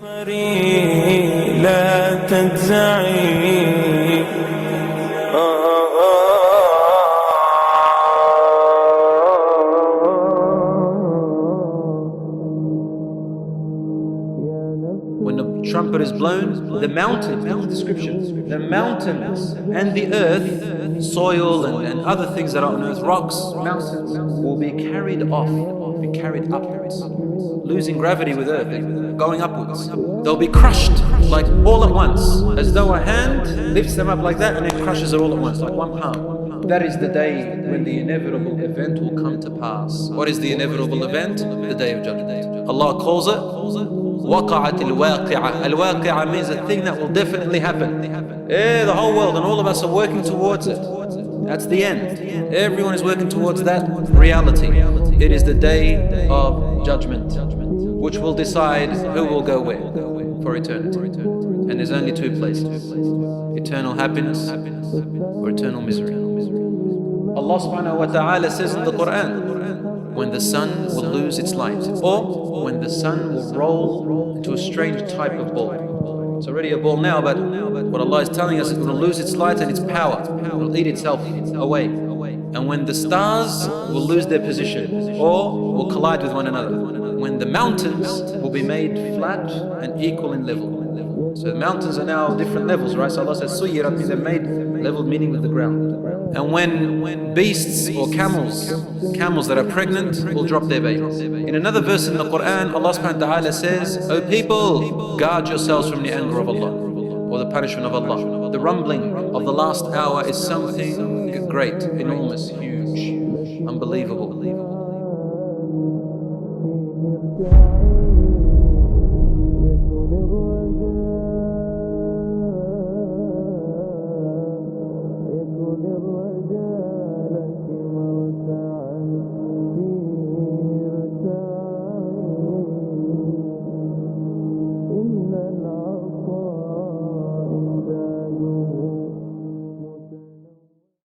لا تجزعي When the trumpet is blown, the mountains, that's the description, the mountains and the earth, soil and other things that are on earth, rocks, mountains, will be carried off, be carried upwards, losing gravity with earth, going upwards. They'll be crushed like all at once, as though a hand lifts them up like that and then crushes it all at once, like one palm. That is the day when the inevitable event will come to pass. What is the inevitable event? The day of judgment. Allah calls it وَقَعَتِ الْوَاقِعَةِ. Al-waqi'ah means a thing that will definitely happen. The whole world and all of us are working towards it. That's the end. Everyone is working towards that reality. It is the day of judgment, which will decide who will go where for eternity. And there's only two places: eternal happiness or eternal misery. Allah subhanahu wa ta'ala says in the Quran, when the sun will lose its light, or when the sun will roll into a strange type of ball. It's already a ball now, but what Allah is telling us is it will lose its light and its power. It will eat itself away. And when the stars will lose their position or will collide with one another. When the mountains will be made flat and equal in level. So the mountains are now different levels, right? So Allah says, Suyirat means they're made level, meaning with the ground. And when beasts or camels that are pregnant will drop their babies. In another verse in the Quran, Allah subhanahu wa ta'ala says, O people, guard yourselves from the anger of Allah or the punishment of Allah. The rumbling of the last hour is something great, enormous, huge, unbelievable.